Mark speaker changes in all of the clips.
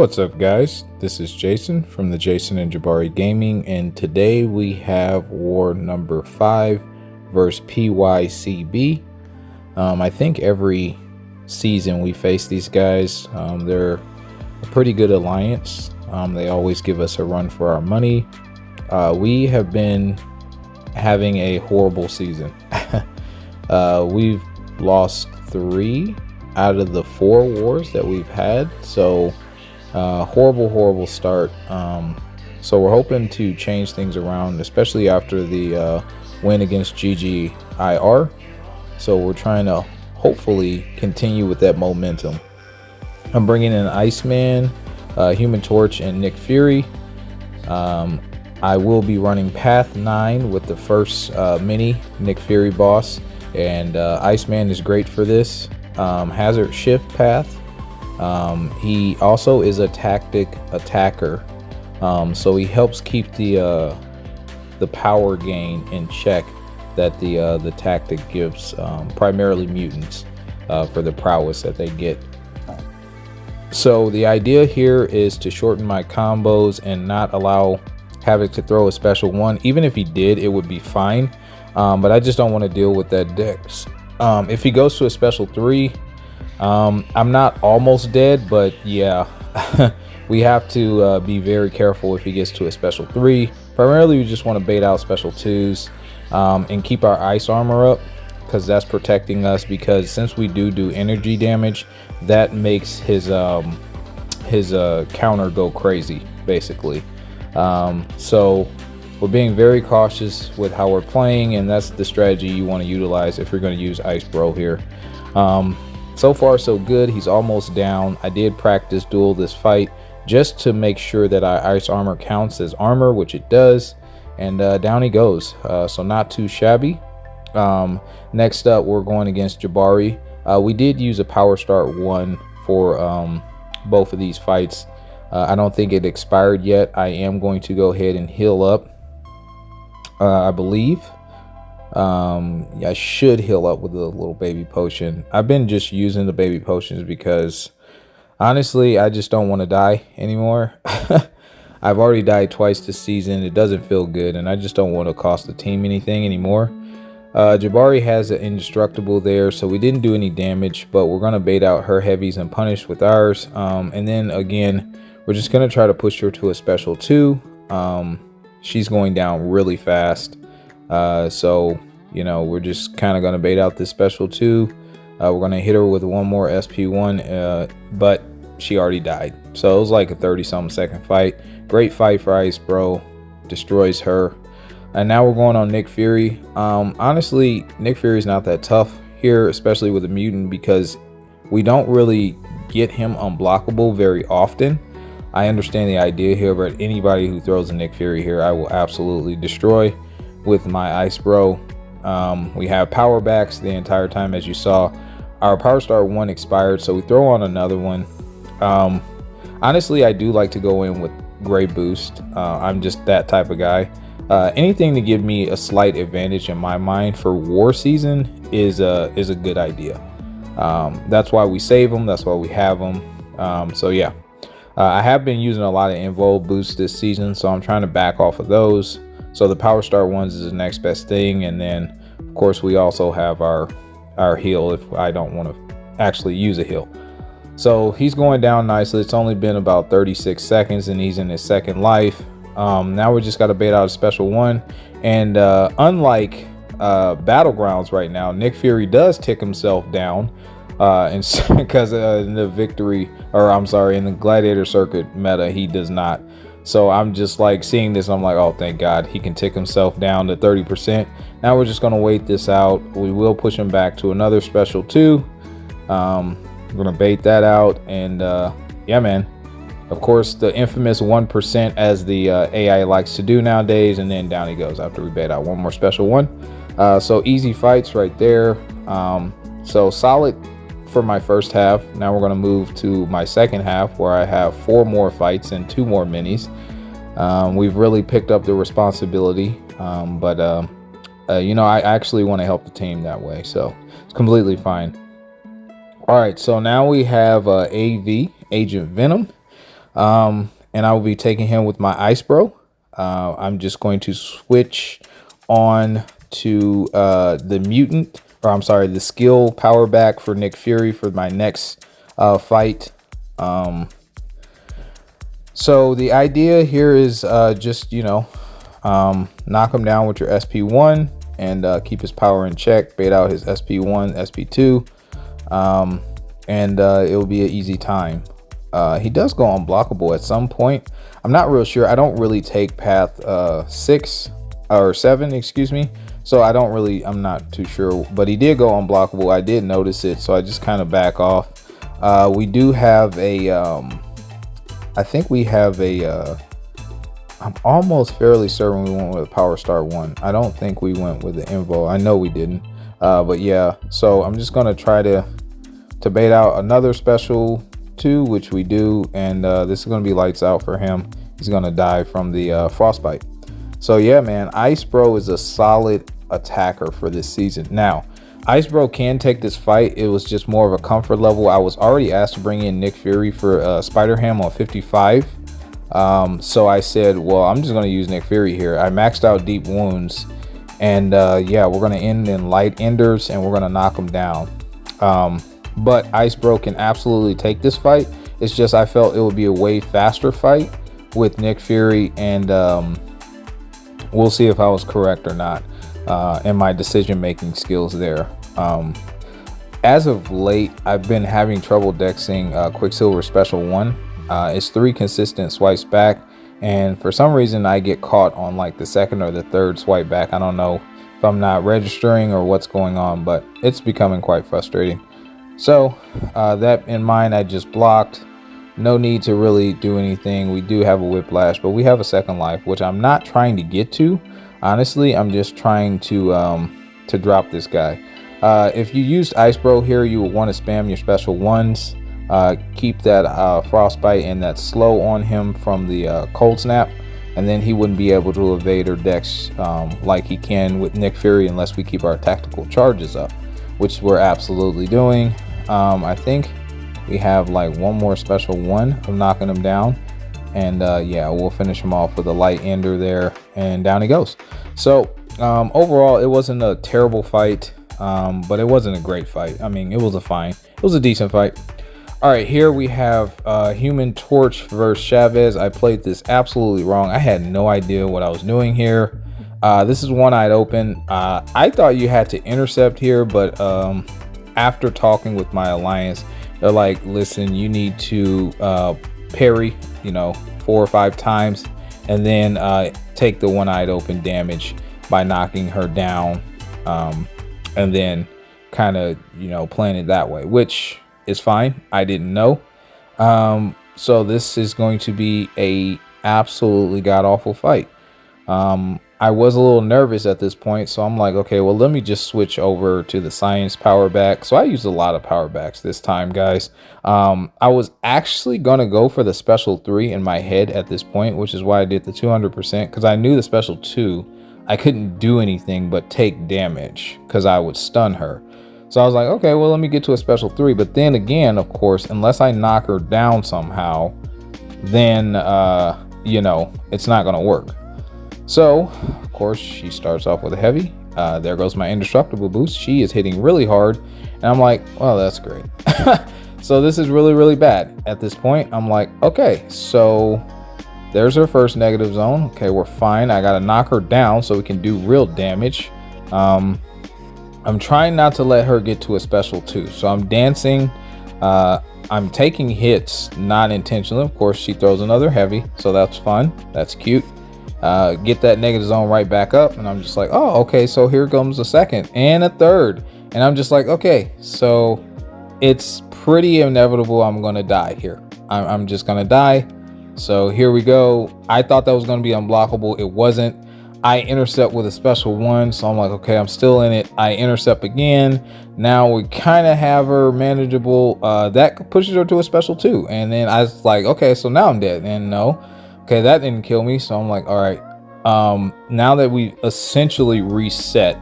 Speaker 1: What's up, guys? This is Jason from the Jason&Jabari Gaming, and today we have war number 5 versus PYCB. I think every season we face these guys. They're a pretty good alliance. They always give us a run for our money. We have been having a horrible season. We've lost 3 out of the 4 wars that we've had, so horrible start. So we're hoping to change things around, especially after the win against GGIR. So we're trying to hopefully continue with that momentum. I'm bringing in Iceman, Human Torch, and Nick Fury. I will be running Path 9 with the first mini Nick Fury boss, and Iceman is great for this. Hazard Shift Path. He also is a tactic attacker, so he helps keep the power gain in check that the tactic gives, primarily mutants, for the prowess that they get. So the idea here is to shorten my combos and not allow Havoc to throw a special one. Even if he did, it would be fine, but I just don't want to deal with that dex. If he goes to a special 3, I'm not almost dead, but yeah, we have to be very careful if he gets to a special 3. Primarily, we just want to bait out special 2s and keep our ice armor up, because that's protecting us. Because since we do energy damage, that makes his counter go crazy, basically. So we're being very cautious with how we're playing, and that's the strategy you want to utilize if you're going to use Ice Bro here. So far so good. He's almost down. I did practice duel this fight just to make sure that our ice armor counts as armor, which it does, and down he goes. So not too shabby. Next up, we're going against Jabari. We did use a power start 1 for both of these fights. I don't think it expired yet. I am going to go ahead and heal up, I believe. I should heal up with a little baby potion. I've been just using the baby potions because honestly, I just don't want to die anymore. I've already died twice this season. It doesn't feel good, and I just don't want to cost the team anything anymore. Jabari has an indestructible there, so we didn't do any damage, but we're going to bait out her heavies and punish with ours. And then again, we're just going to try to push her to a special 2. She's going down really fast. So, you know, we're just kind of going to bait out this special 2. We're going to hit her with one more SP1, but she already died. So it was like a 30-something second fight. Great fight for Ice Bro. Destroys her. And now we're going on Nick Fury. Honestly, Nick Fury's not that tough here, especially with a mutant, because we don't really get him unblockable very often. I understand the idea here, but anybody who throws a Nick Fury here, I will absolutely destroy with my Ice Bro. We have power backs the entire time, as you saw. Our power star 1 expired, so we throw on another one. Honestly, I do like to go in with gray boost. I'm just that type of guy. Anything to give me a slight advantage in my mind for war season is a good idea. That's why we save them. That's why we have them. So yeah, I have been using a lot of invo boosts this season, so I'm trying to back off of those. So the power star 1s is the next best thing, and then of course we also have our heal if I don't want to actually use a heal. So he's going down nicely. It's only been about 36 seconds and he's in his second life. Now we just got to bait out a special 1, and unlike Battlegrounds right now, Nick Fury does tick himself down, and because in the victory, or I'm sorry, in the Gladiator Circuit meta, he does not. So I'm just like seeing this, I'm like, oh, thank God, he can tick himself down to 30%. Now we're just going to wait this out. We will push him back to another special 2. We're going to bait that out, and yeah, man. Of course, the infamous 1%, as the AI likes to do nowadays, and then down he goes after we bait out one more special 1. So easy fights right there. So solid for my first half. Now we're going to move to my second half, where I have 4 more fights and 2 more minis. We've really picked up the responsibility, but you know, I actually want to help the team that way, so it's completely fine. All right, so now we have AV, Agent Venom. And I will be taking him with my Ice Bro. I'm just going to switch on to the mutant, or I'm sorry, the skill power back for Nick Fury for my next fight. So the idea here is just, knock him down with your SP1 and keep his power in check, bait out his SP1, SP2, and it will be an easy time. He does go unblockable at some point. I'm not real sure. I don't really take path 6 or 7, excuse me. So I'm not too sure, but he did go unblockable. I did notice it, so I just kind of back off. We do have a, I think we have a, I'm almost fairly certain we went with a Power Star 1. I don't think we went with the Invo. I know we didn't, but yeah. So I'm just gonna try to bait out another special 2, which we do, and this is gonna be lights out for him. He's gonna die from the frostbite. So yeah, man, Ice Bro is a solid attacker for this season. Now, Ice Bro can take this fight. It was just more of a comfort level. I was already asked to bring in Nick Fury for Spider Ham on 55. So I said, well, I'm just gonna use Nick Fury here. I maxed out deep wounds, and yeah, we're gonna end in light enders, and we're gonna knock him down. But Ice Bro can absolutely take this fight. It's just I felt it would be a way faster fight with Nick Fury, and we'll see if I was correct or not in my decision-making skills there. As of late, I've been having trouble dexing Quicksilver Special 1. It's 3 consistent swipes back, and for some reason I get caught on like the 2nd or the 3rd swipe back. I don't know if I'm not registering or what's going on, but it's becoming quite frustrating. So that in mind, I just blocked. No need to really do anything. We do have a whiplash, but we have a 2nd life, which I'm not trying to get to. Honestly, I'm just trying to drop this guy. If you used Ice Bro here, you will want to spam your special 1s. Keep that frostbite and that slow on him from the cold snap, and then he wouldn't be able to evade or dex like he can with Nick Fury unless we keep our tactical charges up, which we're absolutely doing. I think we have like one more special 1 of knocking him down, and yeah, we'll finish him off with a light ender there, and down he goes. So overall, it wasn't a terrible fight, but it wasn't a great fight. I mean, it was a decent fight. All right, here we have Human Torch versus Chavez. I played this absolutely wrong. I had no idea what I was doing here. This is one-eyed open. I thought you had to intercept here, but after talking with my alliance, they're like, listen, you need to parry, 4 or 5 times, and then take the one-eyed open damage by knocking her down, and then kind of, playing it that way, which is fine. I didn't know. So this is going to be a absolutely god-awful fight. I was a little nervous at this point, so I'm like, okay, well, let me just switch over to the science power back. So I used a lot of power backs this time, guys. I was actually gonna go for the special 3 in my head at this point, which is why I did the 200%, because I knew the special 2 I couldn't do anything but take damage because I would stun her. So I was like, okay, well, let me get to a special 3. But then again, of course, unless I knock her down somehow, then it's not gonna work. So of course she starts off with a heavy. There goes my indestructible boost. She is hitting really hard, and I'm like, well, that's great. So this is really, really bad at this point. I'm like, okay, so there's her first negative zone. Okay, we're fine. I gotta knock her down so we can do real damage. I'm trying not to let her get to a special 2, so I'm dancing. I'm taking hits not intentionally. Of course, she throws another heavy, so that's fun. That's cute. Get that negative zone right back up, and I'm just like, oh, okay, so here comes a 2nd and a 3rd, and I'm just like, okay, so it's pretty inevitable I'm gonna die here. I'm just gonna die. So here we go. I thought that was gonna be unblockable. It wasn't. I intercept with a special 1, so I'm like, okay, I'm still in it. I intercept again. Now we kind of have her manageable. That pushes her to a special 2, and then I was like, okay, so now I'm dead. And no, okay, that didn't kill me. So I'm like, all right, now that we essentially reset,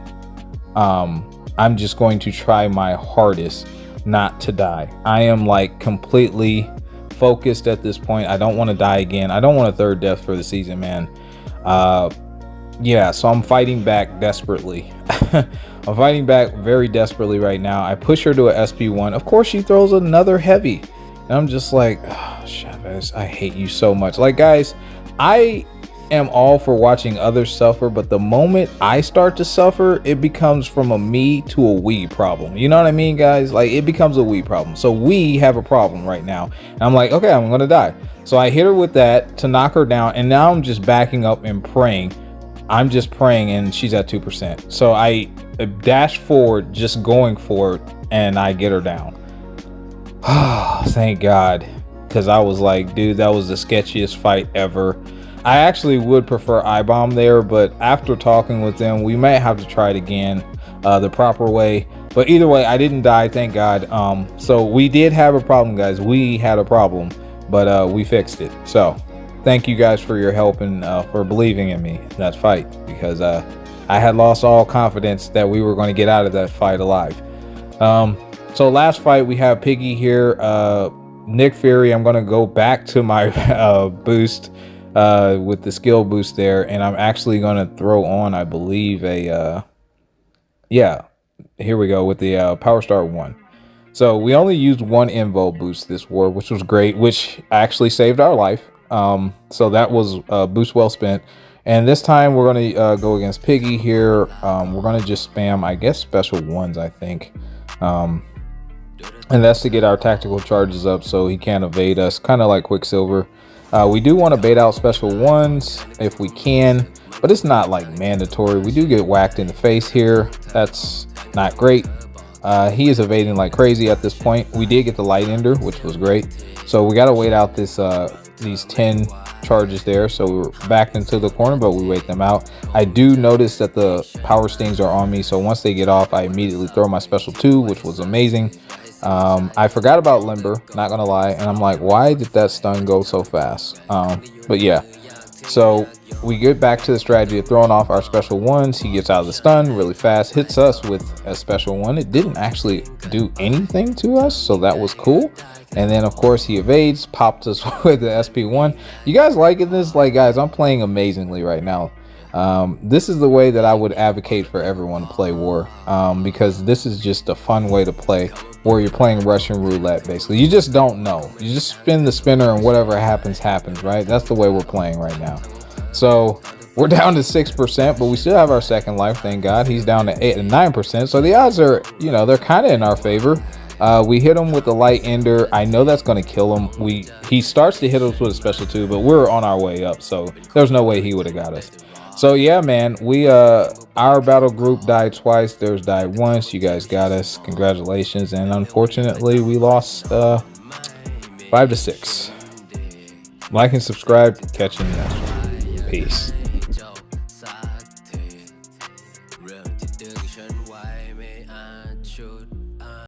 Speaker 1: I'm just going to try my hardest not to die. I am like completely focused at this point. I don't want to die again. I don't want a third death for the season, man. Yeah, so I'm fighting back desperately. I'm fighting back very desperately right now. I push her to a SP1. Of course, she throws another heavy. And I'm just like, oh, Chavez, I hate you so much. Like, guys, I am all for watching others suffer, but the moment I start to suffer, it becomes from a me to a we problem. You know what I mean, guys? Like, it becomes a we problem. So we have a problem right now. And I'm like, okay, I'm gonna die. So I hit her with that to knock her down, and now I'm just backing up and praying. I'm just praying, and she's at 2%. So I dash forward, just going for it, and I get her down. Thank God, because I was like, dude, that was the sketchiest fight ever. I actually would prefer I-bomb there, but after talking with them, we might have to try it again the proper way. But either way, I didn't die, thank God. So we did have a problem, guys. We had a problem, but we fixed it. So thank you guys for your help and for believing in me in that fight, because I had lost all confidence that we were going to get out of that fight alive. So last fight, we have Piggy here, Nick Fury. I'm going to go back to my boost with the skill boost there, and I'm actually going to throw on, I believe, a yeah, here we go with the Power Star 1. So we only used one invo boost this war, which was great, which actually saved our life. So that was boost well spent. And this time we're going to go against Piggy here. We're going to just spam, I guess, special ones, I think. And that's to get our tactical charges up so he can't evade us, kind of like Quicksilver. We do want to bait out special ones if we can, but it's not like mandatory. We do get whacked in the face here. That's not great. He is evading like crazy at this point. We did get the light ender, which was great. So we got to wait out this these 10 charges there. So we were backed into the corner, but we wait them out. I do notice that the power stings are on me. So once they get off, I immediately throw my special 2, which was amazing. I forgot about limber, not gonna lie, and I'm like, why did that stun go so fast? But yeah, so we get back to the strategy of throwing off our special ones. He gets out of the stun really fast, hits us with a special one. It didn't actually do anything to us, so that was cool. And then of course he evades, popped us with the SP1. You guys liking this? Like, guys, I'm playing amazingly right now. This is the way that I would advocate for everyone to play war, because this is just a fun way to play, where you're playing Russian roulette. Basically, you just don't know, you just spin the spinner and whatever happens, right? That's the way we're playing right now. So we're down to 6%, but we still have our second life, thank God. He's down to 8 and 9%, so the odds are, you know, they're kind of in our favor. We hit him with the light ender. I know that's going to kill him. He starts to hit us with a special 2, but we're on our way up, so there's no way he would have got us. So yeah, man, our battle group died twice. Theirs died once. You guys got us. Congratulations. And unfortunately, we lost 5-6. Like and subscribe. Catch you in the next one. Peace.
Speaker 2: Should